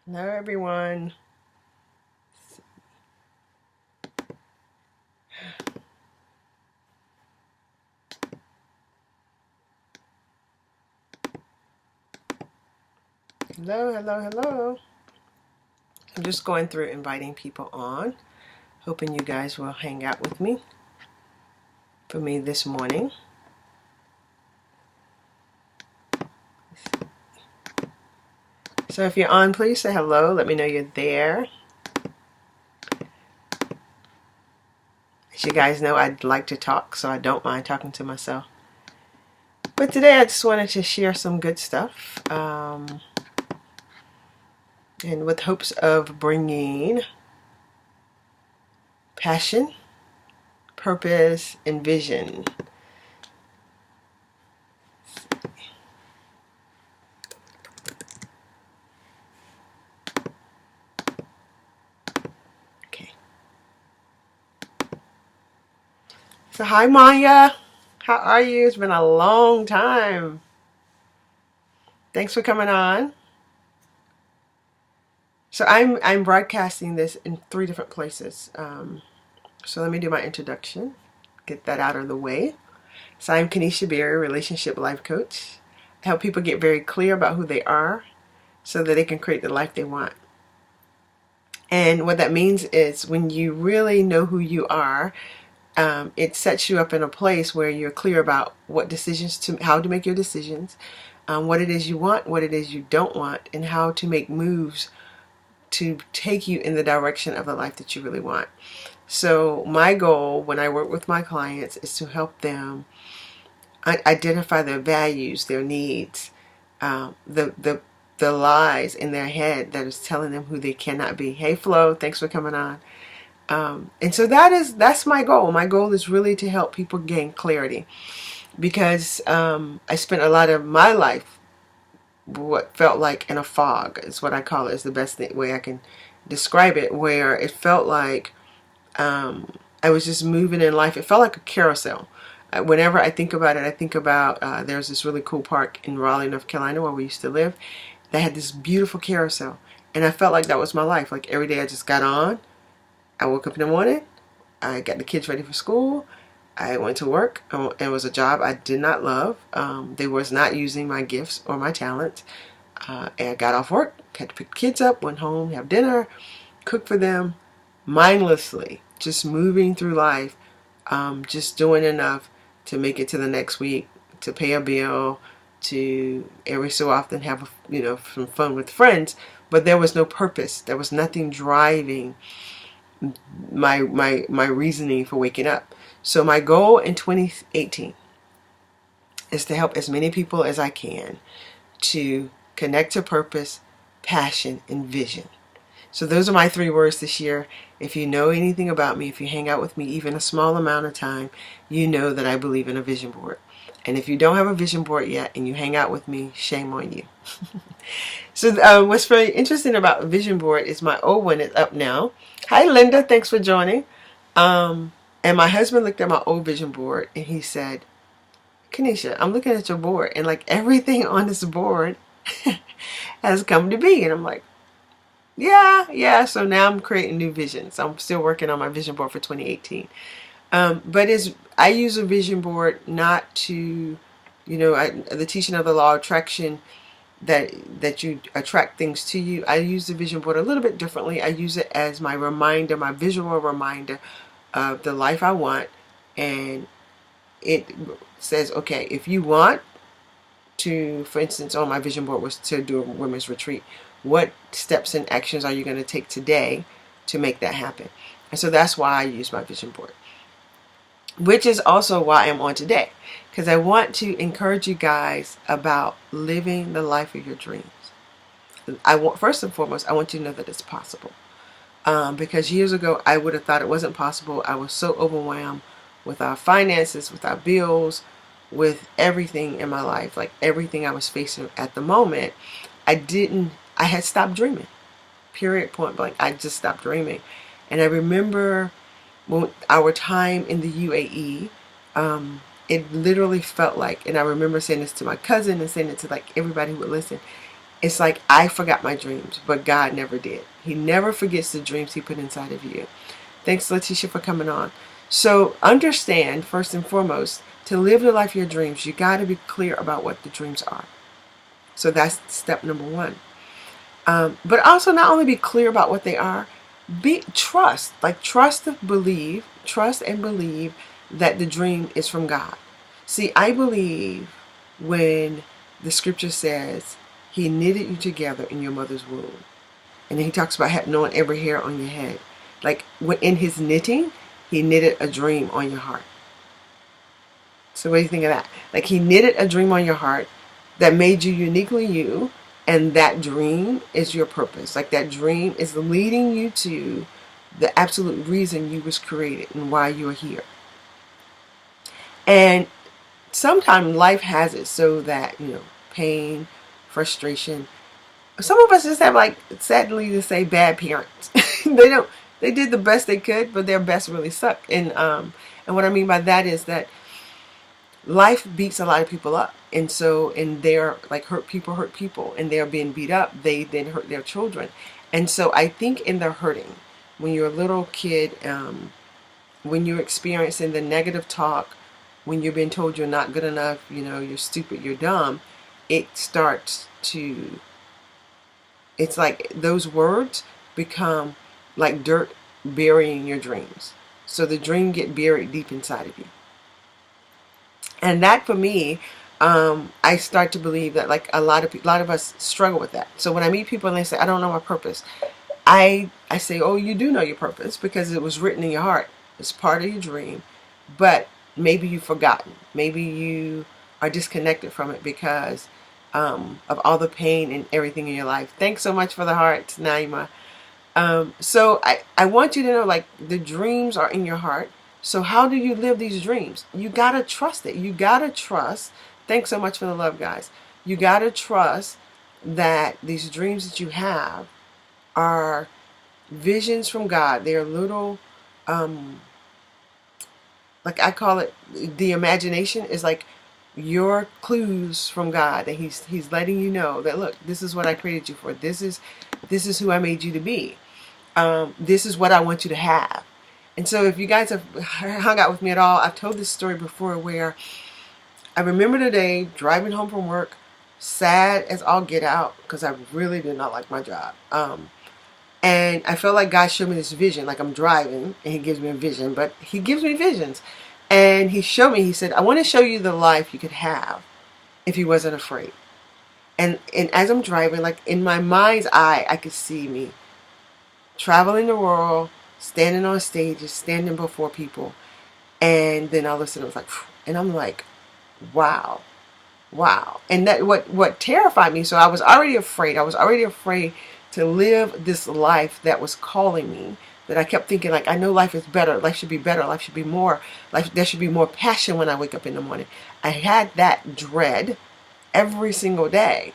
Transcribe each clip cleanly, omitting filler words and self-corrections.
Hello, everyone. Hello, hello, hello. I'm just going through inviting people on, hoping you guys will hang out with me for me this morning. So if you're on, please say hello. Let me know you're there. As you guys know, I'd like to talk, so I don't mind talking to myself. But today I just wanted to share some good stuff, and with hopes of bringing passion, purpose, and vision. Okay. So hi, Maya. How are you? It's been a long time. Thanks for coming on. So I'm broadcasting this in 3 different places. So let me do my introduction, get that out of the way. So I'm Kenesha Berry, relationship life coach. I help people get very clear about who they are so that they can create the life they want. And what that means is when you really know who you are, it sets you up in a place where you're clear about what decisions to, how to make your decisions, what it is you want, what it is you don't want, and how to make moves to take you in the direction of the life that you really want. So my goal when I work with my clients is to help them identify their values, their needs, the lies in their head that is telling them who they cannot be. Hey Flo, thanks for coming on. And so that's my goal. My goal is really to help people gain clarity, because I spent a lot of my life what felt like in a fog is what I call it, is the best way I can describe it, where it felt like I was just moving in life. It felt like a carousel. Whenever I think about it, I think about there's this really cool park in Raleigh, North Carolina, where we used to live, that had this beautiful carousel. And I felt like that was my life. Like every day I just got on. I woke up in the morning. I got the kids ready for school. I went to work. It was a job I did not love. They was not using my gifts or my talents. And I got off work, had to pick the kids up, went home, have dinner, cook for them, mindlessly, just moving through life, just doing enough to make it to the next week, to pay a bill, to every so often have some fun with friends. But there was no purpose. There was nothing driving my reasoning for waking up. So my goal in 2018 is to help as many people as I can to connect to purpose, passion, and vision. So those are my 3 words this year. If you know anything about me, if you hang out with me even a small amount of time, you know that I believe in a vision board. And if you don't have a vision board yet and you hang out with me, shame on you. So what's very interesting about vision board is my old one is up now. Hi Linda, thanks for joining. And my husband looked at my old vision board and he said, Kenesha, I'm looking at your board and like everything on this board has come to be. And I'm like, yeah. So now I'm creating new visions. I'm still working on my vision board for 2018. But I use a vision board not to, the teaching of the law of attraction, that you attract things to you. I use the vision board a little bit differently. I use it as my reminder, my visual reminder of the life I want. And it says, okay, if you want to, for instance, on my vision board was to do a women's retreat. What steps and actions are you going to take today to make that happen? And so that's why I use my vision board, which is also why I'm on today, because I want to encourage you guys about living the life of your dreams. First and foremost, I want you to know that it's possible. Because years ago, I would have thought it wasn't possible. I was so overwhelmed with our finances, with our bills, with everything in my life, like everything I was facing at the moment. I had stopped dreaming. Period, point blank. I just stopped dreaming. And I remember our time in the UAE, it literally felt like, and I remember saying this to my cousin and saying it to like everybody who would listen, It's like I forgot my dreams, but God never did. He never forgets the dreams he put inside of you. Thanks, Letitia, for coming on. So understand, first and foremost, to live the life of your dreams, you got to be clear about what the dreams are. So that's step number one. But also not only be clear about what they are, trust and believe that the dream is from God. See, I believe when the scripture says he knitted you together in your mother's womb. And then he talks about knowing every hair on your head. Like in his knitting, he knitted a dream on your heart. So what do you think of that? Like he knitted a dream on your heart that made you uniquely you, and that dream is your purpose. Like that dream is leading you to the absolute reason you was created and why you are here. And sometimes life has it so that, pain, frustration. Some of us just have, like, sadly to say, bad parents. They did the best they could, but their best really sucked. And what I mean by that is that life beats a lot of people up. And they're like hurt people, and they're being beat up. They then hurt their children. And so I think in the hurting, when you're a little kid, when you're experiencing the negative talk, when you're being told you're not good enough, you're stupid, you're dumb, it's like those words become like dirt burying your dreams. So the dream get buried deep inside of you. And that for me, I start to believe that like a lot of us struggle with that. So when I meet people and they say, I don't know my purpose, I say, oh, you do know your purpose because it was written in your heart. It's part of your dream, but maybe you've forgotten. Maybe you are disconnected from it because of all the pain and everything in your life. Thanks so much for the hearts, Naima. So I want you to know, like, the dreams are in your heart. So how do you live these dreams? You got to trust it. You got to trust. Thanks so much for the love, guys. You got to trust that these dreams that you have are visions from God. They're little, like I call it, the imagination is like your clues from God, that he's letting you know that, look, this is what I created you for. This is who I made you to be. This is what I want you to have. And so if you guys have hung out with me at all, I've told this story before where I remember the day driving home from work, sad as all get out because I really did not like my job. And I felt like God showed me this vision, like I'm driving and he gives me a vision, but he gives me visions. And he showed me, he said, I want to show you the life you could have if you wasn't afraid. And as I'm driving, like in my mind's eye, I could see me traveling the world, standing on stages, standing before people. And then all of a sudden it was like, and I'm like, wow. And that what terrified me, so I was already afraid. I was already afraid to live this life that was calling me, that I kept thinking, like, I know life is better. Life should be better. Life should be more. There should be more passion when I wake up in the morning. I had that dread every single day.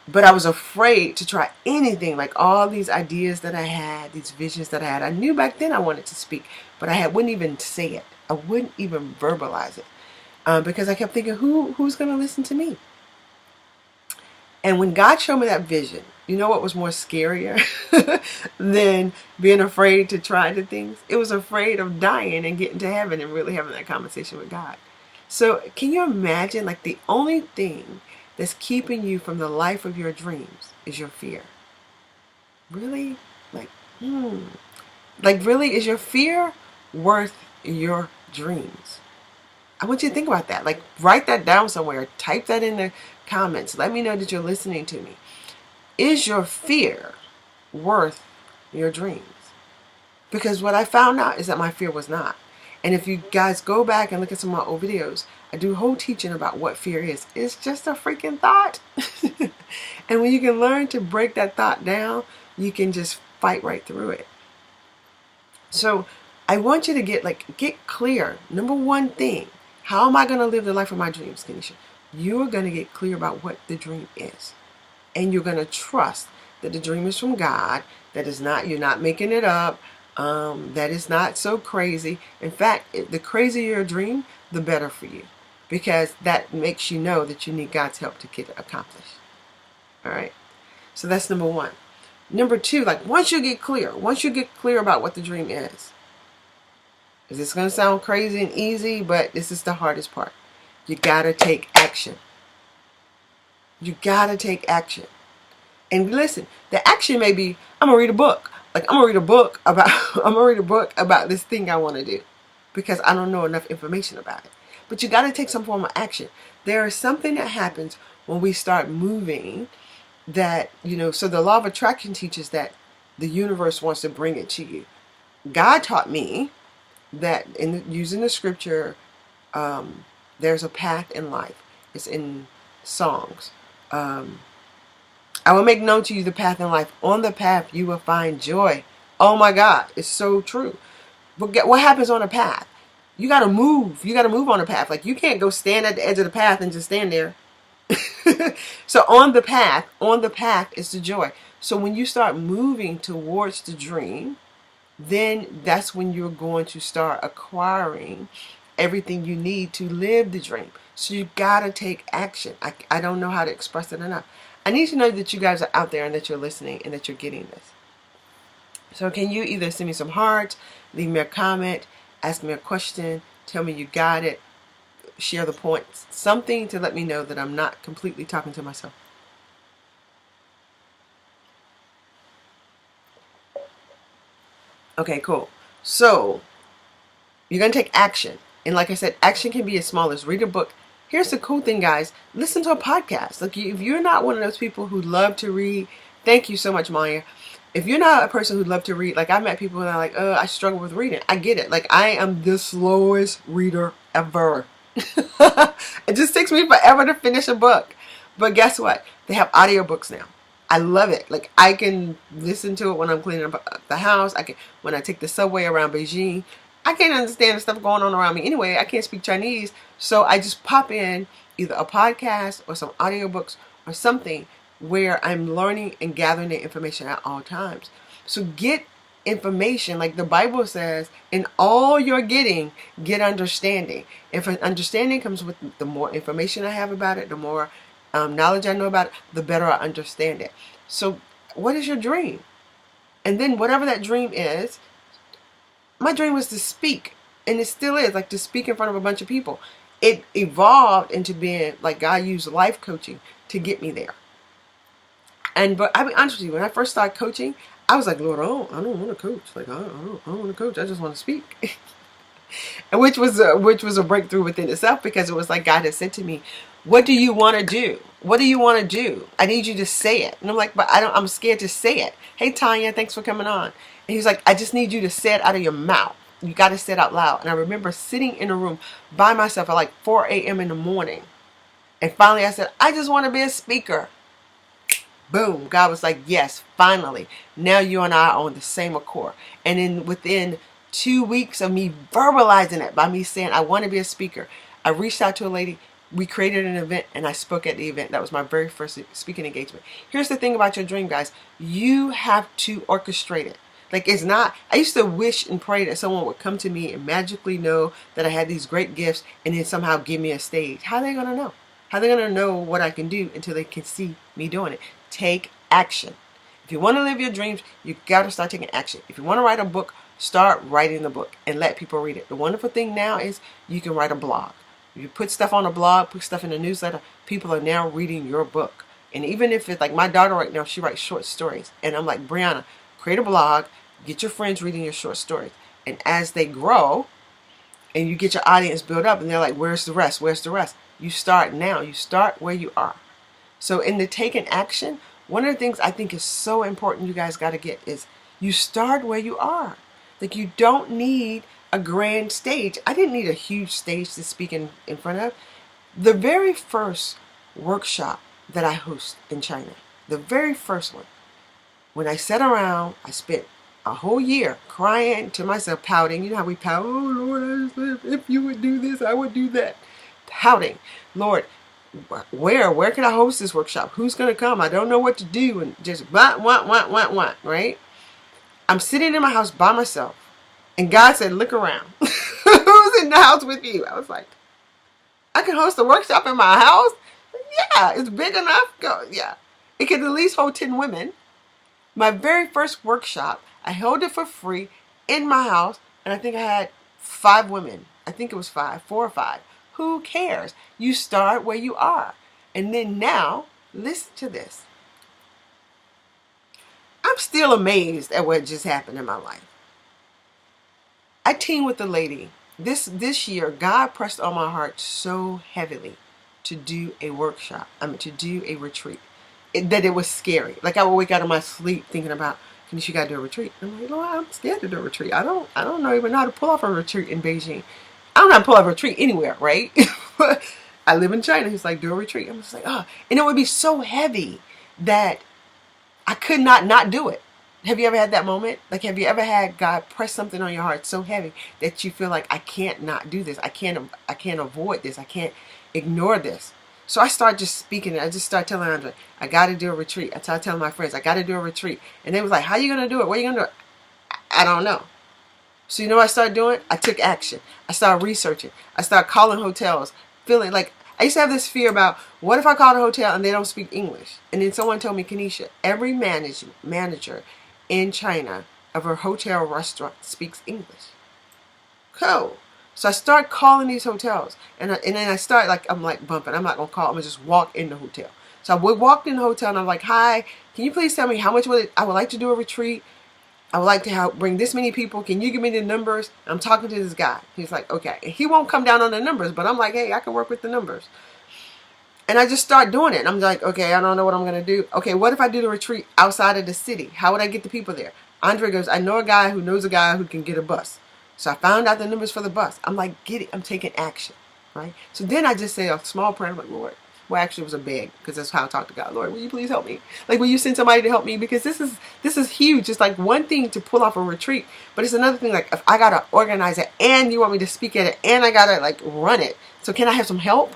But I was afraid to try anything, like all these ideas that I had, these visions that I had. I knew back then I wanted to speak, but wouldn't even say it. I wouldn't even verbalize it because I kept thinking, who's going to listen to me? And when God showed me that vision, you know what was more scarier than being afraid to try the things? It was afraid of dying and getting to heaven and really having that conversation with God. So can you imagine, like, the only thing that's keeping you from the life of your dreams is your fear? Really? Like really, is your fear worth your dreams? I want you to think about that. Like, write that down somewhere. Type that in the comments. Let me know that you're listening to me. Is your fear worth your dreams? Because what I found out is that my fear was not. And if you guys go back and look at some of my old videos, I do a whole teaching about what fear is. It's just a freaking thought. And when you can learn to break that thought down, you can just fight right through it. So I want you to get clear. Number one thing, how am I going to live the life of my dreams, Kenesha? You're going to get clear about what the dream is. And you're going to trust that the dream is from God, that is not, you're not making it up, that is not so crazy. In fact, the crazier your dream, the better for you, because that makes you know that you need God's help to get it accomplished. All right. So that's number one. Number two, like once you get clear about what the dream is this going to sound crazy and easy, but this is the hardest part. You got to take action. You got to take action. And listen, the action may be, I'm going to read a book. Like I'm going to read a book about this thing I want to do because I don't know enough information about it. But you got to take some form of action. There is something that happens when we start moving that, so the law of attraction teaches that the universe wants to bring it to you. God taught me that using the scripture, there's a path in life. It's in songs. I will make known to you the path in life. On the path you will find joy. Oh my God, it's so true. But what happens on a path? You got to move. You got to move on a path. Like you can't go stand at the edge of the path and just stand there. So on the path is the joy. So when you start moving towards the dream, then that's when you're going to start acquiring everything you need to live the dream. So you got to take action. I don't know how to express it enough. I need to know that you guys are out there and that you're listening and that you're getting this. So can you either send me some hearts, leave me a comment, ask me a question, tell me you got it, share the points, something to let me know that I'm not completely talking to myself. Okay, cool. So you're going to take action. And like I said, action can be as small as read a book. Here's the cool thing, guys. Listen to a podcast. Like if you're not one of those people who love to read, thank you so much, Maya. If you're not a person who love to read, like I've met people that are like, I struggle with reading. I get it. Like I am the slowest reader ever. It just takes me forever to finish a book. But guess what? They have audiobooks now. I love it. Like I can listen to it when I'm cleaning up the house. When I take the subway around Beijing. I can't understand the stuff going on around me anyway. I can't speak Chinese. So I just pop in either a podcast or some audiobooks or something where I'm learning and gathering the information at all times. So get information, like the Bible says, in all you're getting, get understanding. If an understanding comes with the more information I have about it, the more knowledge I know about it, the better I understand it. So what is your dream? And then whatever that dream is, my dream was to speak, and it still is, like to speak in front of a bunch of people. It evolved into being like God used life coaching to get me there. But I'll be honest with you, when I first started coaching, I was like, Lord, I don't want to coach. Like I don't want to coach. I just want to speak. And which was a breakthrough within itself, because it was like God had said to me, what do you want to do? What do you want to do? I need you to say it. And I'm like, but I'm scared to say it. Hey, Tanya, thanks for coming on. And he was like, I just need you to say it out of your mouth. You got to say it out loud. And I remember sitting in a room by myself at like 4 a.m. in the morning. And finally I said, I just want to be a speaker. Boom. God was like, yes, finally. Now you and I are on the same accord. And then within 2 weeks of me verbalizing it, by me saying, I want to be a speaker, I reached out to a lady. We created an event and I spoke at the event. That was my very first speaking engagement. Here's the thing about your dream, guys. You have to orchestrate it. Like it's not, I used to wish and pray that someone would come to me and magically know that I had these great gifts and then somehow give me a stage. How are they going to know? How are they going to know what I can do until they can see me doing it? Take action. If you want to live your dreams, you got to start taking action. If you want to write a book, start writing the book and let people read it. The wonderful thing now is you can write a blog. You put stuff on a blog, put stuff in a newsletter, people are now reading your book. And even if it's like my daughter right now, she writes short stories. And I'm like, Brianna, create a blog, get your friends reading your short stories. And as they grow and you get your audience built up and they're like, where's the rest? Where's the rest? You start now. You start where you are. So in the taking action, one of the things I think is so important you guys got to get is you start where you are. Like you don't need a grand stage. I didn't need a huge stage to speak in front of. The very first workshop that I host in China, the very first one, when I sat around, I spent a whole year crying to myself, pouting. You know how we pout, oh Lord, if you would do this, I would do that. Pouting, Lord, where can I host this workshop? Who's going to come? I don't know what to do. And just want, right? I'm sitting in my house by myself. And God said, look around. Who's in the house with you? I was like, I can host a workshop in my house? Yeah, it's big enough. Go, yeah. It could at least hold 10 women. My very first workshop, I held it for free in my house, and I think I had 5 women. I think it was 5, 4 or 5. Who cares? You start where you are. And then now, listen to this. I'm still amazed at what just happened in my life. I teamed with a lady. This year, God pressed on my heart so heavily to do a workshop. To do a retreat. That it was scary. Like I would wake out of my sleep thinking about, Kanisha, you gotta do a retreat. I'm like, Lord, I'm scared to do a retreat. I don't even know how to pull off a retreat in Beijing. I don't know how to pull off a retreat anywhere, right? I live in China. He's like, do a retreat. I'm just like, oh. And it would be so heavy that I could not do it. Have you ever had that moment? Like, have you ever had God press something on your heart so heavy that you feel like, I can't not do this. I can't avoid this. I can't ignore this. So I start just speaking. I just start telling Andre, I got to do a retreat. I start telling my friends, I got to do a retreat. And they was like, how are you going to do it? What are you going to do? I don't know. So you know what I started doing? I took action. I started researching. I started calling hotels, feeling like, I used to have this fear about, what if I call a hotel and they don't speak English? And then someone told me, Kanisha, every manager in China of a hotel restaurant speaks English. Cool. So I start calling these hotels, and then I start I'm like bumping. I'm not gonna call. I'm gonna just walk in the hotel. So I walked in the hotel, and I'm like, "Hi, can you please tell me how much I would like to do a retreat? I would like to bring this many people. Can you give me the numbers?" I'm talking to this guy. He's like, "Okay." And he won't come down on the numbers, but I'm like, "Hey, I can work with the numbers." And I just start doing it. I'm like, okay, I don't know what I'm going to do. Okay, what if I do the retreat outside of the city? How would I get the people there? Andre goes, I know a guy who knows a guy who can get a bus. So I found out the numbers for the bus. I'm like, get it. I'm taking action, right? So then I just say a small prayer. I'm like, Lord. Well, actually, it was a beg, because that's how I talk to God. Lord, will you please help me? Like, will you send somebody to help me? Because this is huge. It's like one thing to pull off a retreat, but it's another thing. Like, if I got to organize it and you want me to speak at it and I got to like run it. So can I have some help?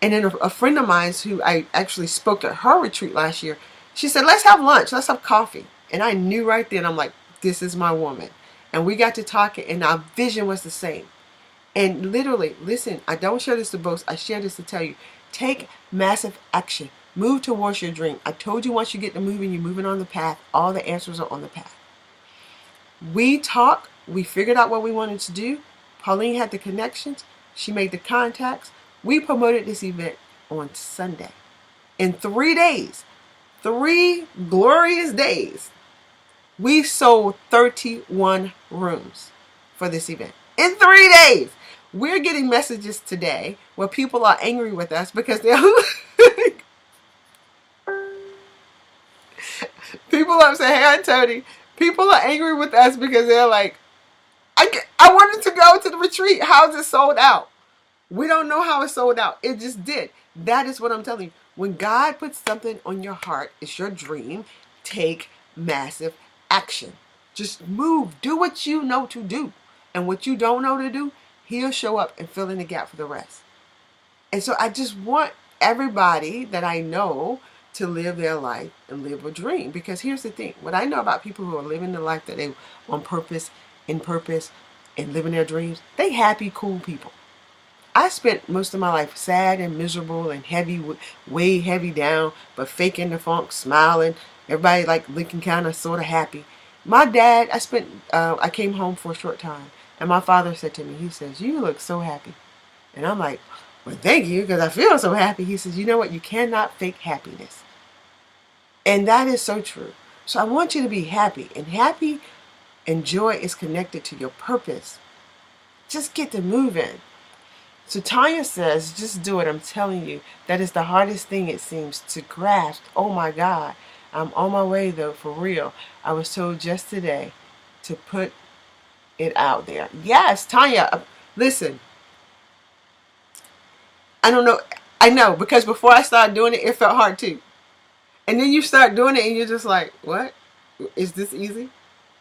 And then a friend of mine who I actually spoke at her retreat last year, she said, let's have lunch. Let's have coffee. And I knew right then, I'm like, this is my woman. And we got to talking, and our vision was the same. And literally, listen, I don't share this to boast. I share this to tell you, take massive action. Move towards your dream. I told you, once you get to moving, you're moving on the path. All the answers are on the path. We talked. We figured out what we wanted to do. Pauline had the connections. She made the contacts. We promoted this event on Sunday. In 3 days, 3 glorious days, we sold 31 rooms for this event. In 3 days. We're getting messages today where people are angry with us because they're people are saying, hey, Aunt Tony, people are angry with us because they're like, I wanted to go to the retreat. How is it sold out? We don't know how it sold out. It just did. That is what I'm telling you. When God puts something on your heart, it's your dream, take massive action. Just move. Do what you know to do. And what you don't know to do, He'll show up and fill in the gap for the rest. And so I just want everybody that I know to live their life and live a dream. Because here's the thing. What I know about people who are living the life that they on purpose, in purpose, and living their dreams, they happy, cool people. I spent most of my life sad and miserable and heavy, way heavy down, but faking the funk, smiling. Everybody like looking kind of sort of happy. My dad, I came home for a short time, and my father said to me, he says, you look so happy. And I'm like, well, thank you, because I feel so happy. He says, you know what? You cannot fake happiness. And that is so true. So I want you to be happy. And happy and joy is connected to your purpose. Just get to moving. So Tanya says, just do it. I'm telling you, that is the hardest thing, it seems, to grasp. Oh my God, I'm on my way though, for real. I was told just today to put it out there. Yes, Tanya, listen. I don't know. I know, because before I started doing it, it felt hard too. And then you start doing it and you're just like, what? Is this easy?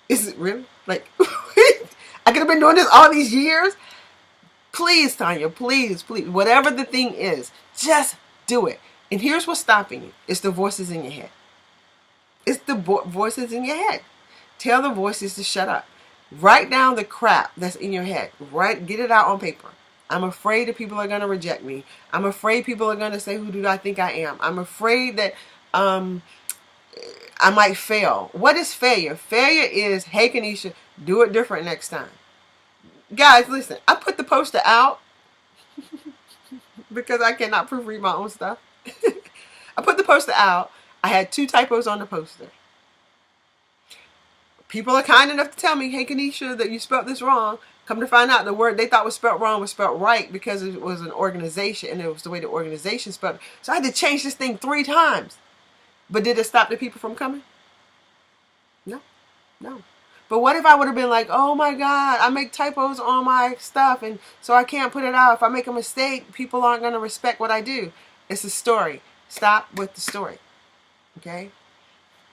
Is it really? Like, I could have been doing this all these years. Please, Tanya, please, please, whatever the thing is, just do it. And here's what's stopping you. It's the voices in your head. It's the voices in your head. Tell the voices to shut up. Write down the crap that's in your head. Get it out on paper. I'm afraid that people are going to reject me. I'm afraid people are going to say, who do I think I am? I'm afraid that Um, I might fail. What is failure? Failure is, hey, Kanisha, do it different next time. Guys, listen, I put the poster out because I cannot proofread my own stuff. I put the poster out. I had 2 typos on the poster. People are kind enough to tell me, hey, Kanisha, that you spelled this wrong. Come to find out, the word they thought was spelled wrong was spelled right because it was an organization and it was the way the organization spelled it. So I had to change this thing 3 times. But did it stop the people from coming? No, no. But what if I would have been like, oh my God, I make typos on my stuff and so I can't put it out. If I make a mistake, people aren't going to respect what I do. It's a story. Stop with the story. Okay?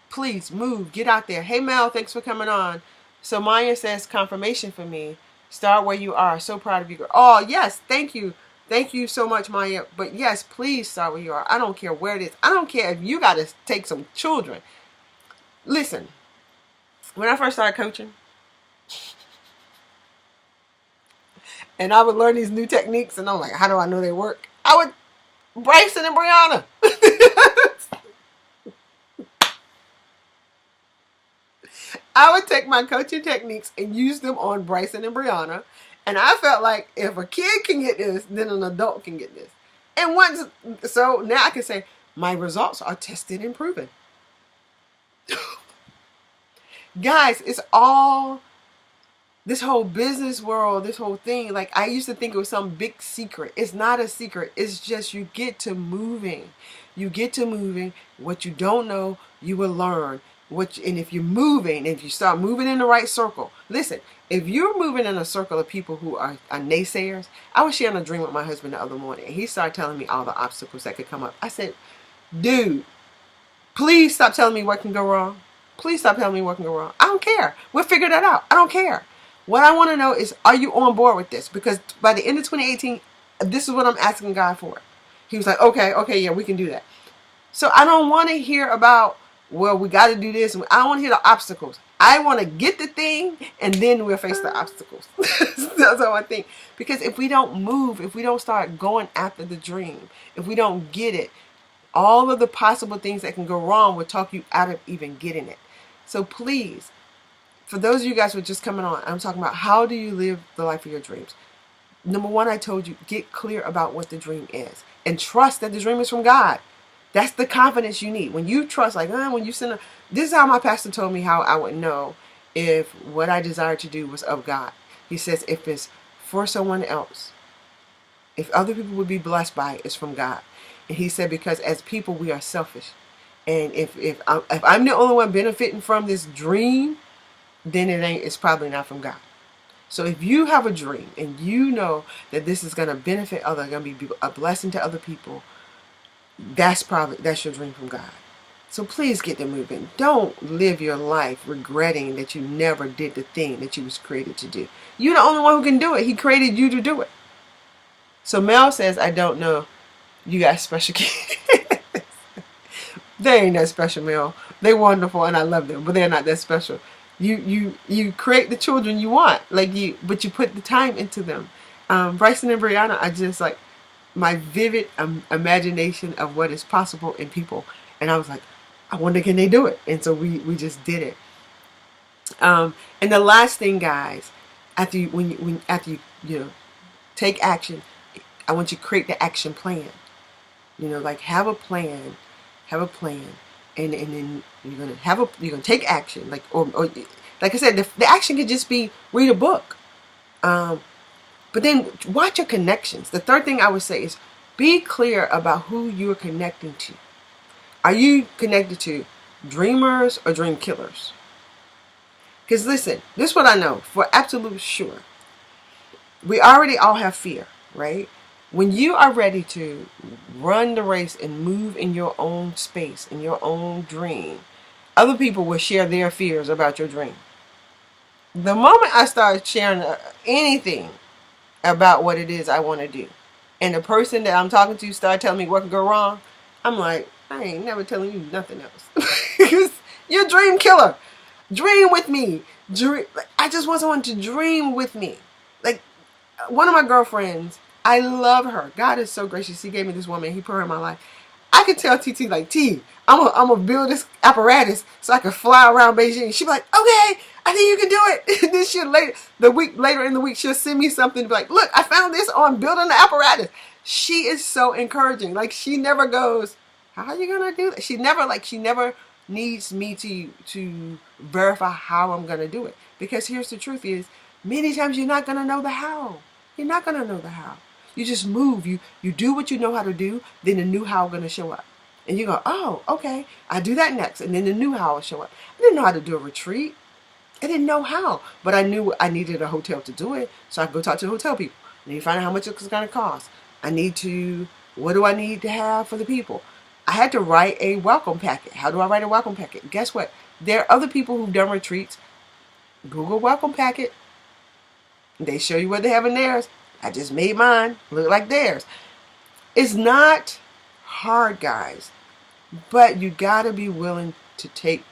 Please move. Get out there. Hey, Mel, thanks for coming on. So Maya says, confirmation for me. Start where you are. So proud of you, girl. Oh, yes. Thank you. Thank you so much, Maya. But yes, please start where you are. I don't care where it is. I don't care if you got to take some children. Listen, when I first started coaching, and I would learn these new techniques, and I'm like, how do I know they work? I would, Bryson and Brianna. I would take my coaching techniques and use them on Bryson and Brianna. And I felt like if a kid can get this, then an adult can get this. And so now I can say my results are tested and proven. Guys, it's all, this whole business world, this whole thing, like I used to think it was some big secret. It's not a secret. It's just you get to moving. You get to moving. What you don't know, you will learn. And if you're moving, if you start moving in the right circle, listen, if you're moving in a circle of people who are naysayers, I was sharing a dream with my husband the other morning, and he started telling me all the obstacles that could come up. I said, dude, please stop telling me what can go wrong. Please stop telling me what can go wrong. I don't care. We'll figure that out. I don't care. What I want to know is, are you on board with this? Because by the end of 2018, this is what I'm asking God for. He was like, okay, yeah, we can do that. So I don't want to hear about, well, we got to do this. I don't want to hear the obstacles. I want to get the thing, and then we'll face the obstacles. That's how I think. Because if we don't move, if we don't start going after the dream, if we don't get it, all of the possible things that can go wrong will talk you out of even getting it. So please, for those of you guys who are just coming on, I'm talking about how do you live the life of your dreams. Number 1, I told you, get clear about what the dream is. And trust that the dream is from God. That's the confidence you need. When you trust, like, when you send this is how my pastor told me how I would know if what I desired to do was of God. He says, if it's for someone else, if other people would be blessed by it, it's from God. And he said, because as people, we are selfish. And if I'm the only one benefiting from this dream, then it's probably not from God. So if you have a dream and you know that this is going to benefit others, going to be a blessing to other people, that's your dream from God. So please get them moving. Don't live your life regretting that you never did the thing that you was created to do. You're the only one who can do it. He created you to do it. So Mel says, I don't know. You got special kids. They ain't that special, Mel. They're wonderful and I love them, but they're not that special. You create the children you want, but you put the time into them. Bryson and Brianna are just like my vivid imagination of what is possible in people, and I was like, I wonder can they do it, and so we just did it. And the last thing, guys, after you take action, I want you to create the action plan. Like have a plan, and then you're gonna take action, or like I said, the action could just be read a book, but then watch your connections. The third thing I would say is be clear about who you are connecting to. Are you connected to dreamers or dream killers? Because listen, this is what I know for absolute sure. We already all have fear, right? When you are ready to run the race and move in your own space, in your own dream, other people will share their fears about your dream. The moment I start sharing anything about what it is I want to do, and the person that I'm talking to start telling me what can go wrong, I'm like, I ain't never telling you nothing else. Because you're a dream killer. Dream with me. I just want someone to dream with me. Like one of my girlfriends, I love her. God is so gracious. He gave me this woman. He put her in my life. I could tell TT like, T, I'm gonna build this apparatus so I can fly around Beijing. She'd be like, okay, I think you can do it. And then she'll later in the week, she'll send me something to be like, look, I found this on building the apparatus. She is so encouraging. Like, she never goes, how are you gonna do that? She never needs me to verify how I'm gonna do it. Because here's the truth is, many times you're not gonna know the how. You're not gonna know the how. You just move. You do what you know how to do, then the new how is gonna show up. And you go, oh, okay, I do that next. And then the new how will show up. I didn't know how to do a retreat. I didn't know how. But I knew I needed a hotel to do it. So I go talk to the hotel people. And you find out how much it's going to cost. What do I need to have for the people? I had to write a welcome packet. How do I write a welcome packet? Guess what? There are other people who've done retreats. Google welcome packet. They show you what they have in theirs. I just made mine look like theirs. It's not hard, guys. But you got to be willing to take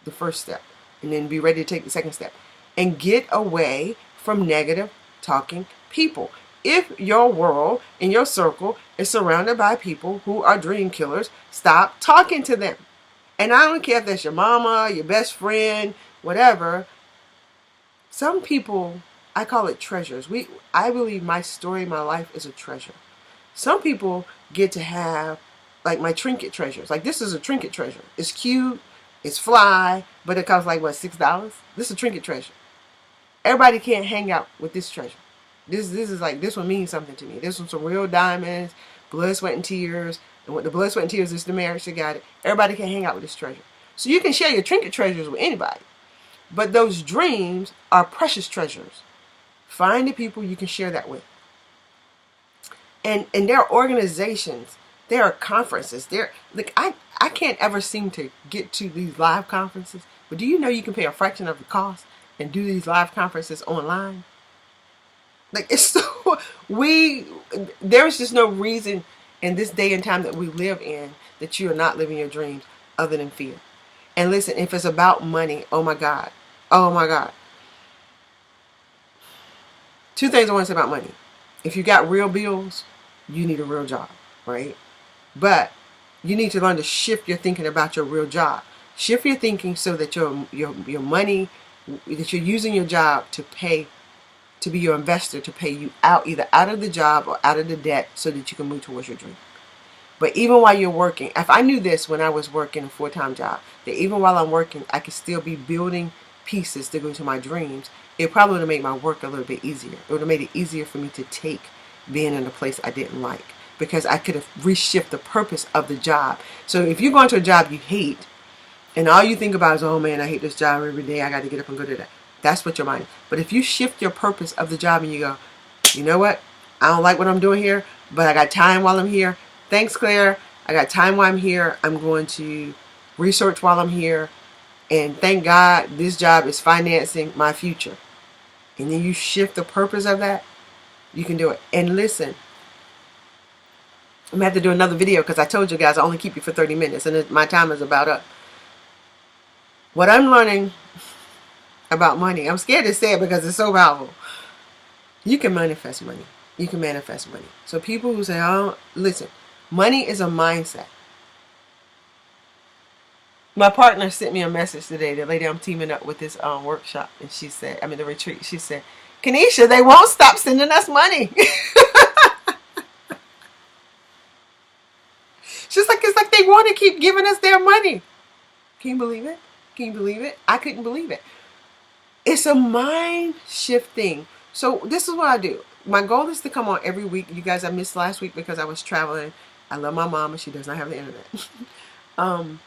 the first step and then be ready to take the second step and get away from negative talking people. If your world and your circle is surrounded by people who are dream killers, stop talking to them. And I don't care if that's your mama, your best friend, whatever. Some people, I call it treasures. I believe my story, my life is a treasure. Some people get to have like my trinket treasures. Like, this is a trinket treasure. It's cute, it's fly, but it costs like, what, $6? This is a trinket treasure. Everybody can't hang out with this treasure. This is like, this one means something to me. This one's some real diamonds, blood, sweat, and tears. And what the blood, sweat, and tears is the marriage that got it. Everybody can hang out with this treasure. So you can share your trinket treasures with anybody. But those dreams are precious treasures. Find the people you can share that with. And there are organizations, there are conferences. Like, I can't ever seem to get to these live conferences. But do you know you can pay a fraction of the cost and do these live conferences online? Like, it's so, there's just no reason in this day and time that we live in that you are not living your dreams other than fear. And listen, if it's about money, oh my God. Oh my God. Two things I want to say about money. If you got real bills, you need a real job, right? But you need to learn to shift your thinking about your real job. Shift your thinking so that your money, that you're using your job to be your investor, to pay you out, either out of the job or out of the debt, so that you can move towards your dream. But even while you're working, if I knew this when I was working a full-time job, that even while I'm working, I could still be building pieces to go to my dreams, it probably would have made my work a little bit easier. It would have made it easier for me to take being in a place I didn't like, because I could have reshifted the purpose of the job. So if you're going to a job you hate, and all you think about is, oh man, I hate this job every day, I got to get up and go to that. That's what your mind is. But if you shift your purpose of the job and you go, you know what? I don't like what I'm doing here, but I got time while I'm here. Thanks, Claire. I got time while I'm here. I'm going to research while I'm here. And thank God this job is financing my future. And then you shift the purpose of that, you can do it. And listen, I'm going to have to do another video because I told you guys I only keep you for 30 minutes and my time is about up. What I'm learning about money, I'm scared to say it because it's so powerful. You can manifest money. You can manifest money. So people who say, oh, listen, money is a mindset. My partner sent me a message today, the lady I'm teaming up with this workshop, and she said, the retreat, she said, Kenesha, they won't stop sending us money. She's like, it's like they want to keep giving us their money. Can you believe it? Can you believe it? I couldn't believe it. It's a mind shift thing. So this is what I do. My goal is to come on every week. You guys, I missed last week because I was traveling. I love my mom and she does not have the internet.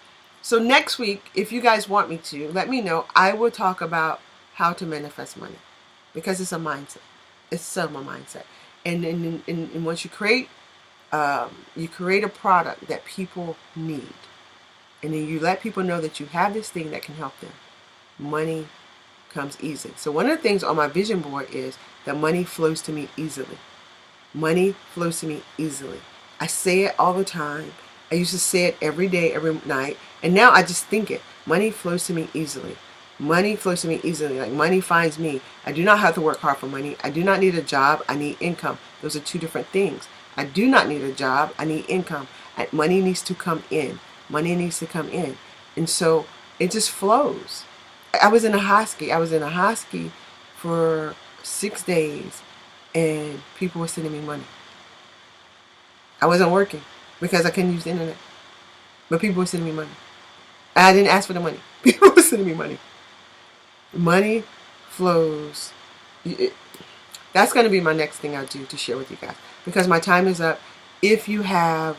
So next week, if you guys want me to, let me know. I will talk about how to manifest money because it's a mindset. It's so my mindset. And once you create a product that people need, and then you let people know that you have this thing that can help them, money comes easy. So one of the things on my vision board is that money flows to me easily. Money flows to me easily. I say it all the time. I used to say it every day, every night. And now I just think it. Money flows to me easily. Money flows to me easily. Like, money finds me. I do not have to work hard for money. I do not need a job. I need income. Those are two different things. I do not need a job. I need income. Money needs to come in. Money needs to come in. And so it just flows. I was in a hosky. I was in a hosky for 6 days, and people were sending me money. I wasn't working because I couldn't use the internet. But people were sending me money. I didn't ask for the money. People were sending me money. Money flows. That's going to be my next thing I do to share with you guys, because my time is up. If you have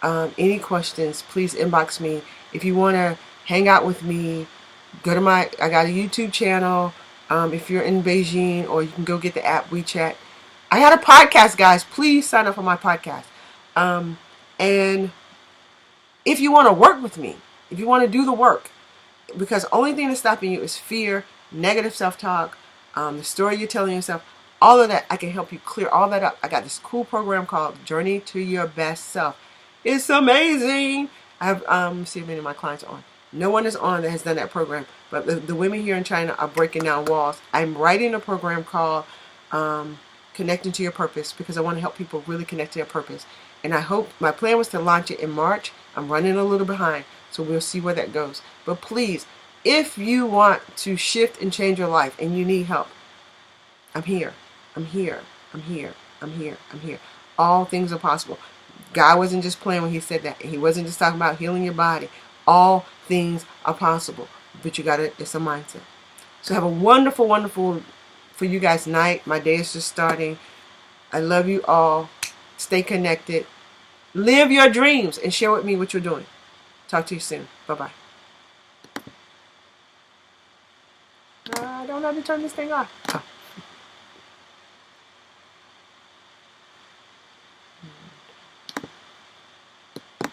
any questions, please inbox me. If you want to hang out with me, go to I got a YouTube channel. If you're in Beijing, or you can go get the app WeChat. I got a podcast, guys. Please sign up for my podcast. And if you want to work with me, if you want to do the work, because the only thing that's stopping you is fear, negative self-talk, the story you're telling yourself, all of that, I can help you clear all that up. I got this cool program called Journey to Your Best Self. It's amazing. I have, see if many of my clients are on. No one is on that has done that program, but the women here in China are breaking down walls. I'm writing a program called Connecting to Your Purpose, because I want to help people really connect to their purpose. And I hope, my plan was to launch it in March. I'm running a little behind, so we'll see where that goes. But please, if you want to shift and change your life and you need help, I'm here. I'm here. I'm here. I'm here. I'm here. All things are possible. God wasn't just playing when he said that. He wasn't just talking about healing your body. All things are possible. But you got to, it's a mindset. So have a wonderful, wonderful, for you guys, night. My day is just starting. I love you all. Stay connected. Live your dreams and share with me what you're doing. Talk to you soon. Bye-bye. I don't know how to turn this thing off. Oh.